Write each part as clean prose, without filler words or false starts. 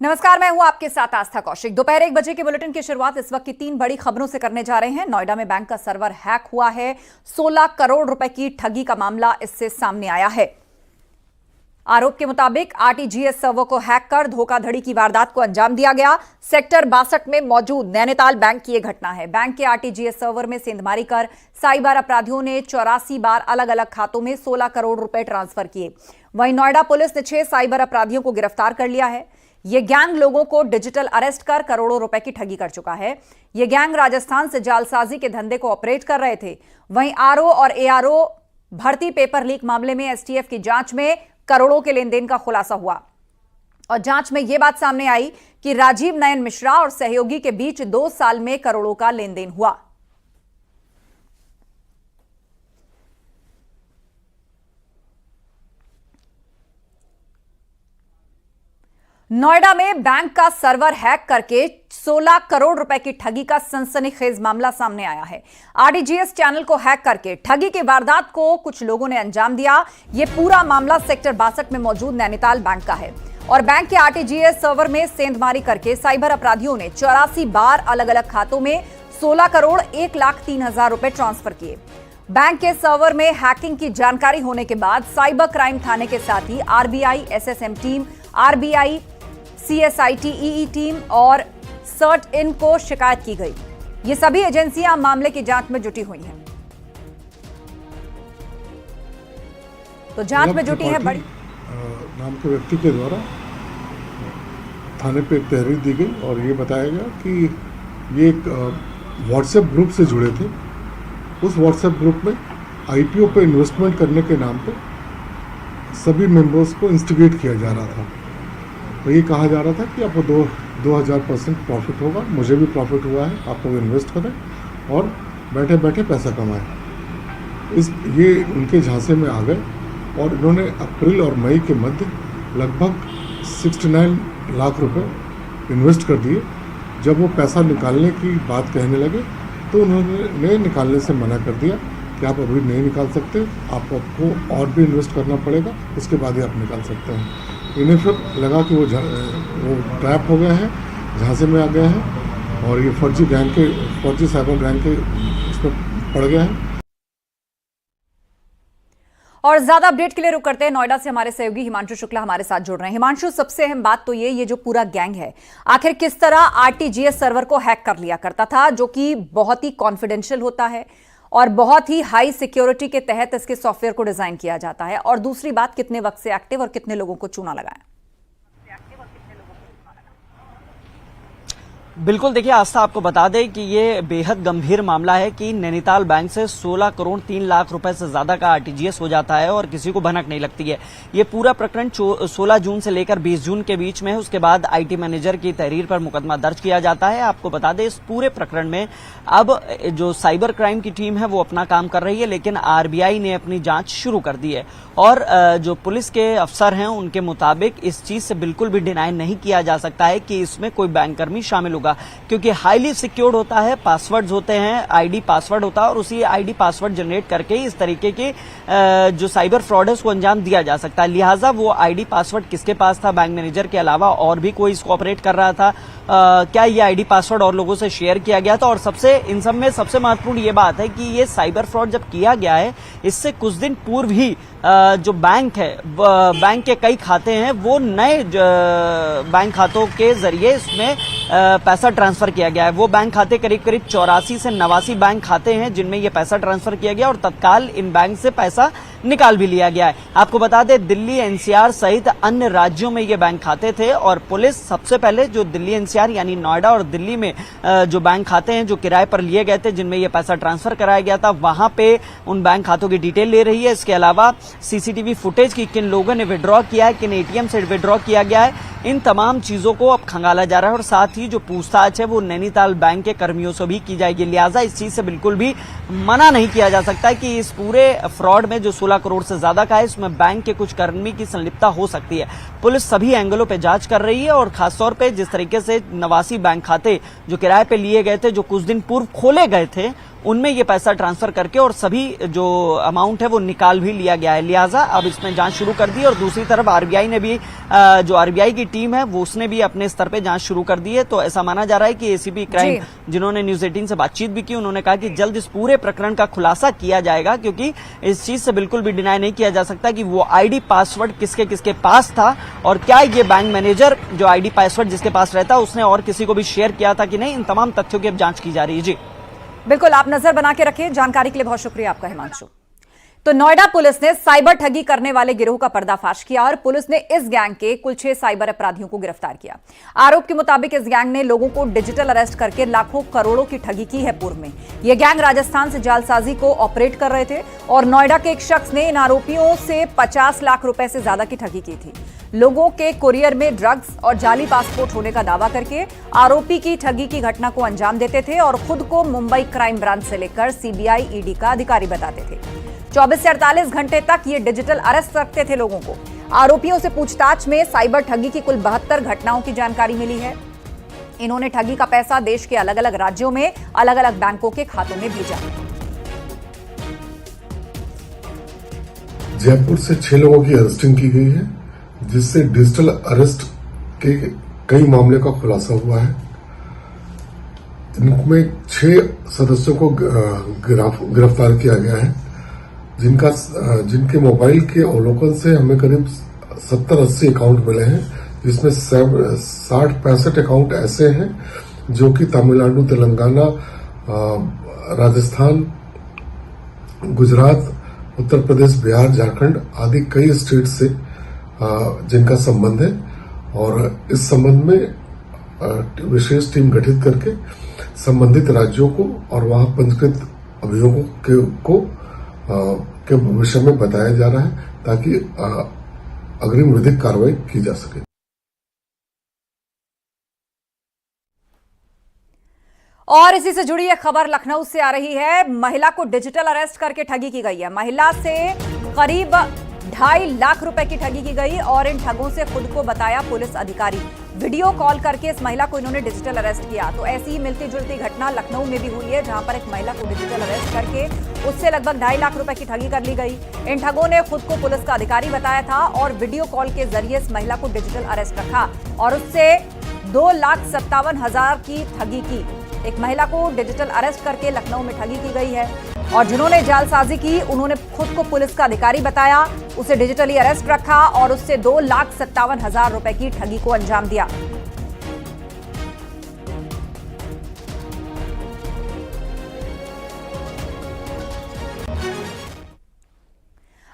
नमस्कार, मैं हूं आपके साथ आस्था कौशिक। दोपहर 1 बजे के बुलेटिन की शुरुआत इस वक्त की 3 बड़ी खबरों से करने जा रहे हैं। नोएडा में बैंक का सर्वर हैक हुआ है। 16 करोड़ रुपए की ठगी का मामला इससे सामने आया है। आरोप के मुताबिक आरटीजीएस सर्वर को हैक कर धोखाधड़ी की वारदात को अंजाम दिया गया। सेक्टर 62 में मौजूद नैनीताल बैंक की यह घटना है। बैंक के आरटीजीएस सर्वर में सेंधमारी कर साइबर अपराधियों ने 84 बार अलग अलग खातों में 16 करोड़ रुपए ट्रांसफर किए। वहीं नोएडा पुलिस ने 6 साइबर अपराधियों को गिरफ्तार कर लिया है। यह गैंग लोगों को डिजिटल अरेस्ट कर करोड़ों रुपए की ठगी कर चुका है। यह गैंग राजस्थान से जालसाजी के धंधे को ऑपरेट कर रहे थे। वहीं आरओ और एआरओ भर्ती पेपर लीक मामले में एसटीएफ की जांच में करोड़ों के लेनदेन का खुलासा हुआ और जांच में यह बात सामने आई कि राजीव नयन मिश्रा और सहयोगी के बीच 2 साल में करोड़ों का लेनदेन हुआ। नोएडा में बैंक का सर्वर हैक करके 16 करोड़ रुपए की ठगी का सनसनीखेज मामला सामने आया है। आरटीजीएस चैनल को हैक करके ठगी की वारदात को कुछ लोगों ने अंजाम दिया। यह पूरा मामला सेक्टर 62 में मौजूद नैनीताल बैंक का है और बैंक के आरटीजीएस सर्वर में सेंधमारी करके साइबर अपराधियों ने 84 बार अलग अलग खातों में 16 करोड़ 1,03,000 रुपए ट्रांसफर किए। बैंक के सर्वर में हैकिंग की जानकारी होने के बाद साइबर क्राइम थाने के साथ ही RBI SSM team, RBI CSIT team और सर्ट इन को शिकायत की गई। ये सभी एजेंसियां मामले की जांच में जुटी हुई हैं। तो जांच में जुटी है बड़ी नाम के व्यक्ति के द्वारा थाने पे एक तहरीर दी गई और ये बताया गया कि ये एक व्हाट्सएप ग्रुप से जुड़े थे। उस व्हाट्सएप ग्रुप में आईपीओ पे इन्वेस्टमेंट करने के नाम पे सभी मेंबर्स को इंस्टिगेट किया जा रहा था। तो ये कहा जा रहा था कि आपको 2000% प्रॉफिट होगा, मुझे भी प्रॉफिट हुआ है, आप लोग इन्वेस्ट करें और बैठे बैठे पैसा कमाएं। ये उनके झांसे में आ गए और इन्होंने अप्रैल और मई के मध्य लगभग 69 लाख रुपए इन्वेस्ट कर दिए। जब वो पैसा निकालने की बात कहने लगे तो उन्होंने निकालने से मना कर दिया कि आप अभी नहीं निकाल सकते, आपको और भी इन्वेस्ट करना पड़ेगा, उसके बाद ही आप निकाल सकते हैं। इन्हें फिर लगा कि वो ट्रैप हो गए हैं, झांसे में आ गए हैं और ये फर्जी साइबर गैंग के उसमें पड़ गए हैं। और ज्यादा अपडेट के लिए रुक करते हैं। नोएडा से हमारे सहयोगी हिमांशु शुक्ला हमारे साथ जुड़ रहे हैं। हिमांशु, सबसे अहम बात तो ये जो पूरा गैंग है आखिर किस तरह आरटीजीएस सर्वर को हैक कर लिया करता था, जो कि बहुत ही कॉन्फिडेंशियल होता है और बहुत ही हाई सिक्योरिटी के तहत इसके सॉफ्टवेयर को डिजाइन किया जाता है। और दूसरी बात, कितने वक्त से एक्टिव और कितने लोगों को चूना लगाया? बिल्कुल, देखिए आस्था, आपको बता दें कि ये बेहद गंभीर मामला है कि नैनीताल बैंक से 16 करोड़ 3 लाख रुपए से ज्यादा का आरटीजीएस हो जाता है और किसी को भनक नहीं लगती है। ये पूरा प्रकरण 16 जून से लेकर 20 जून के बीच में है। उसके बाद आईटी मैनेजर की तहरीर पर मुकदमा दर्ज किया जाता है। आपको बता दें, इस पूरे प्रकरण में अब जो साइबर क्राइम की टीम है वो अपना काम कर रही है, लेकिन आरबीआई ने अपनी जांच शुरू कर दी है और जो पुलिस के अफसर हैं उनके मुताबिक इस चीज से बिल्कुल भी डिनाई नहीं किया जा सकता है कि इसमें कोई बैंककर्मी शामिल होगा, क्योंकि हाईली सिक्योर्ड होता है, पासवर्ड्स होते हैं, आईडी पासवर्ड होता है और उसी आईडी पासवर्ड जनरेट करके इस तरीके के जो साइबर फ्रॉड है उसको अंजाम दिया जा सकता है। लिहाजा वो आईडी पासवर्ड किसके पास था, बैंक मैनेजर के अलावा और भी कोई इसको ऑपरेट कर रहा था, क्या ये आईडी पासवर्ड और लोगों से शेयर किया गया था? और इन सब में सबसे महत्वपूर्ण ये बात है कि ये साइबर फ्रॉड जब किया गया है, इससे कुछ दिन पूर्व ही जो बैंक है, बैंक के कई खाते हैं, वो नए बैंक खातों के जरिए इसमें पैसा ट्रांसफर किया गया है। वो बैंक खाते करीब 84 से 89 बैंक खाते हैं जिनमें ये पैसा ट्रांसफर किया गया और तत्काल इन बैंक से पैसा निकाल भी लिया गया है। आपको बता दें, दिल्ली, एनसीआर सहित अन्य राज्यों में ये बैंक खाते थे और पुलिस सबसे पहले जो दिल्ली, एनसीआर यानी नोएडा और दिल्ली में जो बैंक खाते हैं जो किराए पर लिए गए थे, जिनमें ये पैसा ट्रांसफर कराया गया था, वहां पे उन बैंक खातों की डिटेल ले रही है। इसके अलावा सीसीटीवी फुटेज की किन लोगों ने विड्रॉ किया है, किन एटीएम से विड्रॉ किया गया है, इन तमाम चीजों को अब खंगाला जा रहा है और साथ ही जो पूछताछ है वो नैनीताल बैंक के कर्मियों से भी की जाएगी। लिहाजा इस चीज से बिल्कुल भी मना नहीं किया जा सकता है कि इस पूरे फ्रॉड में जो 16 करोड़ से ज्यादा का है, इसमें बैंक के कुछ कर्मी की संलिप्तता हो सकती है। पुलिस सभी एंगलों पे जांच कर रही है और खासतौर पे जिस तरीके से 89 बैंक खाते जो किराए पे लिए गए थे, जो कुछ दिन पूर्व खोले गए थे, उनमें ये पैसा ट्रांसफर करके और सभी जो अमाउंट है वो निकाल भी लिया गया है। लिहाजा अब इसमें जांच शुरू कर दी और दूसरी तरफ आरबीआई ने भी जो आरबीआई की टीम है वो उसने भी अपने स्तर पे जांच शुरू कर दी है। तो ऐसा माना जा रहा है कि एसीपी क्राइम जिन्होंने न्यूज 18 से बातचीत भी की, उन्होंने कहा कि जल्द इस पूरे प्रकरण का खुलासा किया जाएगा, क्योंकि इस चीज से बिल्कुल भी डिनाई नहीं किया जा सकता कि वो आईडी पासवर्ड किसके किसके पास था और क्या ये बैंक मैनेजर जो आईडी पासवर्ड जिसके पास रहता उसने और किसी को भी शेयर किया था कि नहीं। इन तमाम तथ्यों की अब जांच की जा रही है। जी बिल्कुल, आप नजर बना के रखें। जानकारी के लिए बहुत शुक्रिया आपका हिमांशु। तो नोएडा पुलिस ने साइबर ठगी करने वाले गिरोह का पर्दाफाश किया और पुलिस ने इस गैंग के कुल 6 साइबर अपराधियों को गिरफ्तार किया। आरोप के मुताबिक इस गैंग ने लोगों को डिजिटल अरेस्ट करके लाखों करोड़ों की ठगी की है। पूर्व में यह गैंग राजस्थान से जालसाजी को ऑपरेट कर रहे थे और नोएडा के एक शख्स ने इन आरोपियों से 50 लाख रुपए से ज्यादा की ठगी की थी। लोगों के कुरियर में ड्रग्स और जाली पासपोर्ट होने का दावा करके आरोपी की ठगी की घटना को अंजाम देते थे और खुद को मुंबई क्राइम ब्रांच से लेकर सीबीआई, ईडी का अधिकारी बताते थे। 24 से 48 घंटे तक ये डिजिटल अरेस्ट रखते थे लोगों को। आरोपियों से पूछताछ में साइबर ठगी की कुल 72 घटनाओं की जानकारी मिली है। इन्होंने ठगी का पैसा देश के अलग अलग राज्यों में अलग अलग बैंकों के खातों में भेजा। जयपुर से 6 लोगों की अरेस्टिंग की गई है, जिससे डिजिटल अरेस्ट के कई मामले का खुलासा हुआ है। इनमें 6 सदस्यों को गिरफ्तार किया गया है, जिनके मोबाइल के अवलोकन से हमें करीब 70-80 अकाउंट मिले हैं, जिसमें 60-65 अकाउंट ऐसे हैं जो कि तमिलनाडु, तेलंगाना, राजस्थान, गुजरात, उत्तर प्रदेश, बिहार, झारखंड आदि कई स्टेट से जिनका संबंध है। और इस संबंध में विशेष टीम गठित करके संबंधित राज्यों को और वहां पंजीकृत अभियोगों के विषय में बताया जा रहा है ताकि अग्रिम विधिक कार्रवाई की जा सके। और इसी से जुड़ी एक खबर लखनऊ से आ रही है। महिला को डिजिटल अरेस्ट करके ठगी की गई है। महिला से करीब 2.5 लाख रुपए की ठगी की गई और इन ठगों से खुद को बताया पुलिस अधिकारी। वीडियो कॉल करके इस महिला को इन्होंने डिजिटल अरेस्ट किया। तो ऐसी ही मिलती जुलती घटना लखनऊ में भी हुई है, जहां पर एक महिला को डिजिटल अरेस्ट करके उससे लगभग 2.5 लाख रुपए की ठगी कर ली गई। इन ठगों ने खुद को पुलिस का अधिकारी बताया था और वीडियो कॉल के जरिए इस महिला को डिजिटल अरेस्ट रखा और उससे 2,57,000 की ठगी की। एक महिला को डिजिटल अरेस्ट करके लखनऊ में ठगी की गई है और जिन्होंने जालसाजी की उन्होंने खुद को पुलिस का अधिकारी बताया, उसे डिजिटली अरेस्ट रखा और उससे 2,57,000 रुपए की ठगी को अंजाम दिया।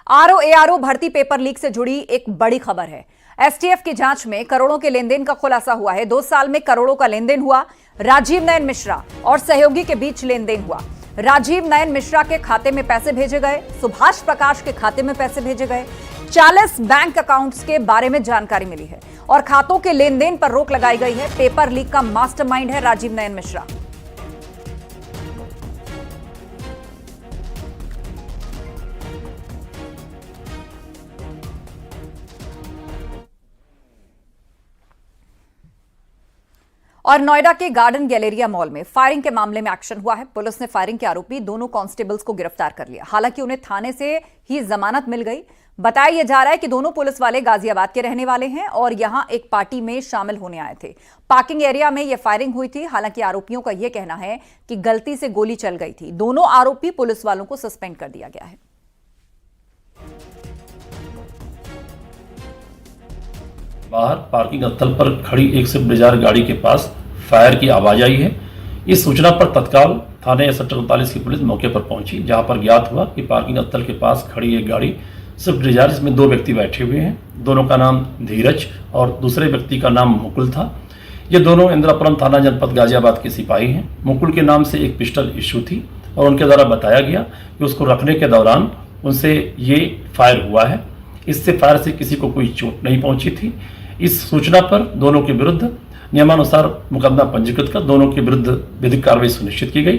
आरओ भर्ती पेपर लीक से जुड़ी एक बड़ी खबर है। एसटीएफ की जांच में करोड़ों के लेनदेन का खुलासा हुआ है। 2 साल में करोड़ों का लेनदेन हुआ। राजीव नयन मिश्रा और सहयोगी के बीच लेनदेन हुआ। राजीव नयन मिश्रा के खाते में पैसे भेजे गए, सुभाष प्रकाश के खाते में पैसे भेजे गए। 40 बैंक अकाउंट्स के बारे में जानकारी मिली है और खातों के लेन देन पर रोक लगाई गई है। पेपर लीक का मास्टरमाइंड है राजीव नयन मिश्रा। और नोएडा के गार्डन गैलेरिया मॉल में फायरिंग के मामले में एक्शन हुआ है। पुलिस ने फायरिंग के आरोपी दोनों कांस्टेबल्स को गिरफ्तार कर लिया। हालांकि उन्हें थाने से ही जमानत मिल गई। बताया यह जा रहा है कि दोनों पुलिस वाले गाजियाबाद के रहने वाले हैं और यहां एक पार्टी में शामिल होने आए थे। पार्किंग एरिया में यह फायरिंग हुई थी। हालांकि आरोपियों का यह कहना है कि गलती से गोली चल गई थी। दोनों आरोपी पुलिस वालों को सस्पेंड कर दिया गया है। बाहर पार्किंग स्थल पर खड़ी एक स्विफ्ट डिजायर गाड़ी के पास फायर की आवाज आई है। इस सूचना पर तत्काल थाने सेक्टर 39 की पुलिस मौके पर पहुंची, जहां पर ज्ञात हुआ कि पार्किंग स्थल के पास खड़ी एक गाड़ी स्विफ्ट डिजायर जिसमें 2 व्यक्ति बैठे हुए हैं। दोनों का नाम धीरज और दूसरे व्यक्ति का नाम मुकुल था। ये दोनों इंदिरापुरम थाना जनपद गाजियाबाद के सिपाही हैं। मुकुल के नाम से एक पिस्टल इशू थी और उनके द्वारा बताया गया कि उसको रखने के दौरान उनसे ये फायर हुआ है। इससे फायर से किसी को कोई चोट नहीं पहुंची थी। इस सूचना पर दोनों के विरुद्ध नियमानुसार मुकदमा पंजीकृत कर दोनों के विरुद्ध विधिक कार्रवाई सुनिश्चित की गई।